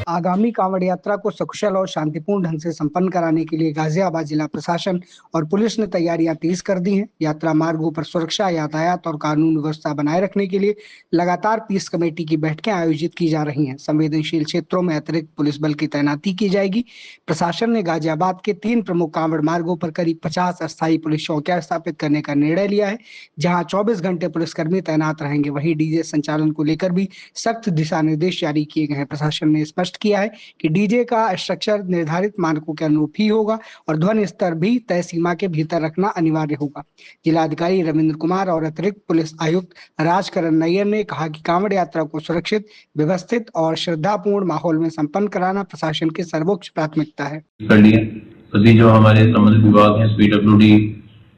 आगामी कांवड़ यात्रा को सकुशल और शांतिपूर्ण ढंग से संपन्न कराने के लिए गाजियाबाद जिला प्रशासन और पुलिस ने तैयारियां तेज कर दी हैं। यात्रा मार्गों पर सुरक्षा, यातायात और कानून व्यवस्था बनाए रखने के लिए लगातार पीस कमेटी की बैठकें आयोजित की जा रही हैं। संवेदनशील क्षेत्रों में अतिरिक्त पुलिस बल की तैनाती की जाएगी। प्रशासन ने गाजियाबाद के 3 प्रमुख कांवड़ मार्गों पर करीब 50 अस्थायी पुलिस चौकियां स्थापित करने का निर्णय लिया है, जहाँ 24 घंटे पुलिसकर्मी तैनात रहेंगे। वहीं डीजे संचालन को लेकर भी सख्त दिशा निर्देश जारी किए गए हैं। प्रशासन ने स्पष्ट किया है कि डीजे का स्ट्रक्चर निर्धारित मानकों के अनुरूप ही होगा और ध्वनि स्तर भी तय सीमा के भीतर रखना अनिवार्य होगा। जिलाधिकारी रविंद्र कुमार और अतिरिक्त पुलिस आयुक्त राजकरण नैयर ने कहा कि कांवड़ यात्रा को सुरक्षित, व्यवस्थित और श्रद्धापूर्ण माहौल में संपन्न कराना प्रशासन की सर्वोच्च प्राथमिकता है। सभी जो हमारे संबंधित विभाग हैं, पीडब्ल्यूडी,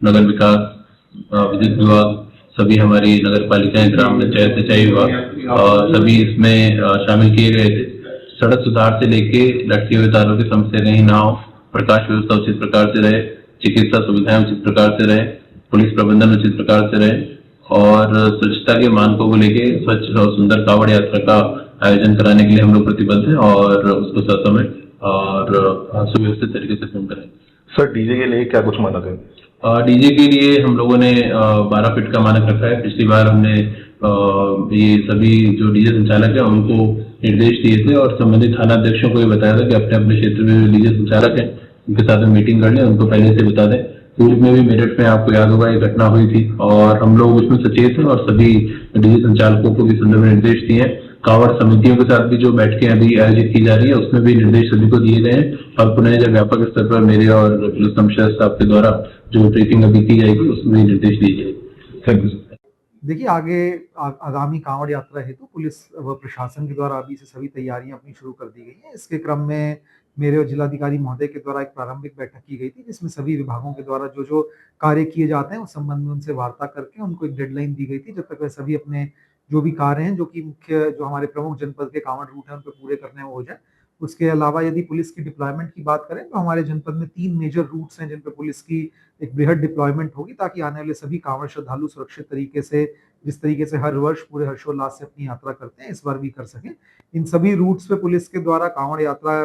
नगर विकास, विद्युत विभाग, सभी हमारी नगर पालिकाएं, ग्राम पंचायत, सिंचाई विभाग और सभी इसमें शामिल किए गए थे। सड़क सुधार से लेके लटके हुए तारों की समस्या कहीं ना हो, प्रकाश व्यवस्था उचित प्रकार से रहे, चिकित्सा सुविधाएं उचित प्रकार से रहे, पुलिस प्रबंधन उचित प्रकार से रहे और स्वच्छता के मानकों को लेके स्वच्छ और सुंदर कांवड़ यात्रा का आयोजन कराने के लिए हम लोग प्रतिबद्ध हैं और उसको ससमय और सुव्यवस्थित तरीके से पूर्ण करें। सर, डीजे के लिए क्या कुछ मानक है? डीजे के लिए हम लोगों ने 12 फीट का मानक रखा है। पिछली बार हमने ये सभी जो डीजे संचालक है उनको निर्देश दिए थे और संबंधित थाना अध्यक्षों को ये बताया था कि अपने अपने क्षेत्र में डीजे संचालक हैं उनके साथ में मीटिंग कर लें, उनको पहले से बता दें। पूर्व में भी मेरठ में आपको याद होगा ये घटना हुई थी और हम लोग उसमें सचेत हैं और सभी डीजे संचालकों को भी संदर्भ में निर्देश दिए हैं। कांवड़ समितियों के साथ भी जो बैठकें अभी आयोजित की जा रही है उसमें भी निर्देश सभी को दिए गए हैं और पुनः जब व्यापक स्तर पर मेरे और पुलिस कमिश्नर साहब के द्वारा जो ब्रीफिंग अभी की जाएगी उसमें भी निर्देश दिए जाएंगे। Thank you. देखिए, आगामी कांवड़ यात्रा हेतु पुलिस व प्रशासन के द्वारा अभी से सभी तैयारियां अपनी शुरू कर दी गई हैं। इसके क्रम में मेरे और जिलाधिकारी महोदय के द्वारा एक प्रारंभिक बैठक की गई थी, जिसमें सभी विभागों के द्वारा जो जो कार्य किए जाते हैं उस संबंध में उनसे वार्ता करके उनको एक डेडलाइन दी गई थी, जब तक वे सभी अपने जो भी कार्य हैं जो कि मुख्य जो हमारे प्रमुख जनपद के कांवड़ रूट हैं उन पर पूरे करने वो हो जाए। उसके अलावा यदि पुलिस की डिप्लॉयमेंट की बात करें तो हमारे जनपद में 3 मेजर रूट्स हैं जिन पर पुलिस की एक बृहद डिप्लॉयमेंट होगी, ताकि आने वाले सभी कांवड़ श्रद्धालु सुरक्षित तरीके से, जिस तरीके से हर वर्ष पूरे हर्षोल्लास से अपनी यात्रा करते हैं, इस बार भी कर सकें। इन सभी रूट्स पे पुलिस के द्वारा कांवड़ यात्रा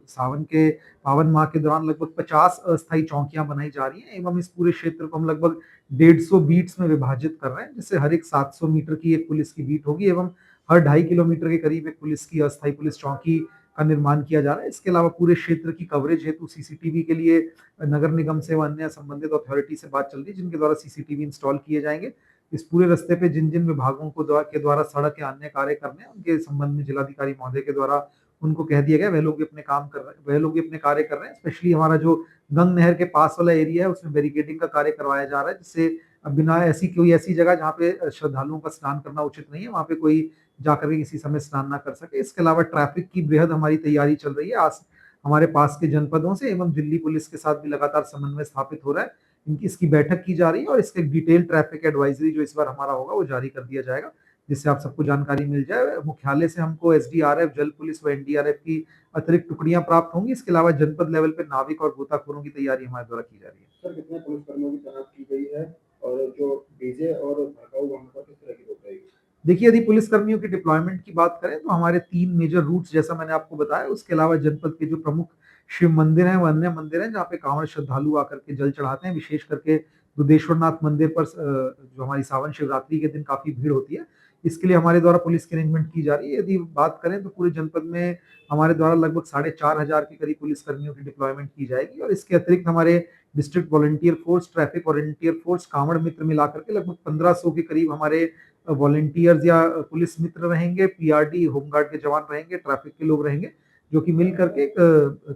सावन के पावन माह के दौरान लगभग 50 अस्थायी चौकियां बनाई जा रही हैं एवं इस पूरे क्षेत्र को हम लगभग 150 बीट्स में विभाजित कर रहे हैं, जिससे हर एक 700 मीटर की एक पुलिस की बीट होगी एवं हर 2.5 किलोमीटर के करीब एक पुलिस की अस्थायी पुलिस चौकी का निर्माण किया जा रहा है। इसके अलावा पूरे क्षेत्र की कवरेज हेतु सीसीटीवी के लिए नगर निगम से व अन्य संबंधित अथॉरिटी से बात चल रही है, जिनके द्वारा सीसीटीवी इंस्टॉल किए जाएंगे। इस पूरे रास्ते पे जिन जिन विभागों को के द्वारा सड़क या अन्य कार्य करने हैं उनके संबंध में जिलाधिकारी महोदय के द्वारा उनको कह दिया गया, वह लोग भी अपने काम कर रहे हैं, वह लोग भी अपने कार्य कर रहे हैं। स्पेशली हमारा जो गंग नहर के पास वाला एरिया है उसमें बैरिकेडिंग का कार्य करवाया जा रहा है, जिससे बिना कोई ऐसी जगह जहाँ पे श्रद्धालुओं का स्नान करना उचित नहीं है वहाँ पे कोई जाकर के किसी समय स्नान ना कर सके। इसके अलावा ट्रैफिक की बृहद हमारी तैयारी चल रही है। आज हमारे पास के जनपदों से एवं दिल्ली पुलिस के साथ भी लगातार समन्वय स्थापित हो रहा है। इसकी बैठक की जा रही है और इसके डिटेल ट्रैफिक एडवाइजरी जो इस बार हमारा होगा वो जारी कर दिया जाएगा, जिससे आप सबको जानकारी मिल जाए। मुख्यालय से हमको एसडीआरएफ, जल पुलिस व एनडीआरएफ की अतिरिक्त टुकड़ियां प्राप्त होंगी। इसके अलावा जनपद लेवल पे नाविक और गोताखोरों की तैयारी हमारे द्वारा की जा रही है। सर, कितने पुलिसकर्मियों की तैनात की गई है और जो डीजे और भड़काऊ वाहनों पर किस तरह की रोक रहेगी? देखिए, यदि पुलिसकर्मियों की डिप्लॉयमेंट की बात करें तो हमारे 3 मेजर रूट्स जैसा मैंने आपको बताया, उसके अलावा जनपद के जो प्रमुख शिव मंदिर हैं व अन्य मंदिर हैं जहाँ पे कांवड़ श्रद्धालु आकर के जल चढ़ाते हैं। विशेष करके दुधेश्वरनाथ मंदिर पर जो हमारी सावन शिवरात्रि के दिन काफी भीड़ होती है, इसके लिए हमारे द्वारा पुलिस की अरेंजमेंट की जा रही है। यदि बात करें तो पूरे जनपद में हमारे द्वारा लगभग 4,500 के करीब पुलिसकर्मियों की डिप्लॉयमेंट की जाएगी और इसके अतिरिक्त हमारे district volunteer force, traffic volunteer force, कांवड़ मित्र मिलाकर के लगभग 1500 के करीब हमारे वॉलंटियर्स या पुलिस मित्र रहेंगे, पीआरडी, होमगार्ड के जवान रहेंगे, ट्रैफिक के लोग रहेंगे, जो कि मिल करके एक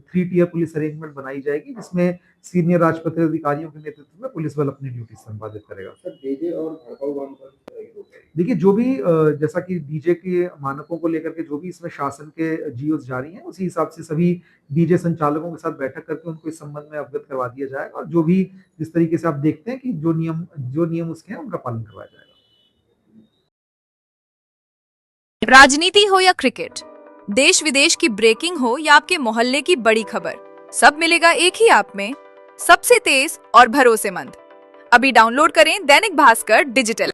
3 टियर पुलिस अरेंजमेंट बनाई जाएगी, जिसमें सीनियर राजपत्रित अधिकारियों के नेतृत्व में पुलिस बल अपनी ड्यूटी संपादित करेगा। सर, डीजे और भड़काऊ वाहनों पर किस तरह की रोक रहेगी? देखिए, जो भी जैसा कि डीजे के मानकों को लेकर के जो भी इसमें शासन के जीओस जारी हैं, उसी हिसाब से सभी डीजे संचालकों के साथ बैठक करके उनको इस संबंध में अवगत करवा दिया जाएगा और जो भी जिस तरीके से आप देखते हैं कि जो नियम उसके हैं उनका पालन करवाया जाएगा। राजनीति हो या क्रिकेट, देश विदेश की ब्रेकिंग हो या आपके मोहल्ले की बड़ी खबर, सब मिलेगा एक ही ऐप में, सबसे तेज और भरोसेमंद। अभी डाउनलोड करें दैनिक भास्कर डिजिटल।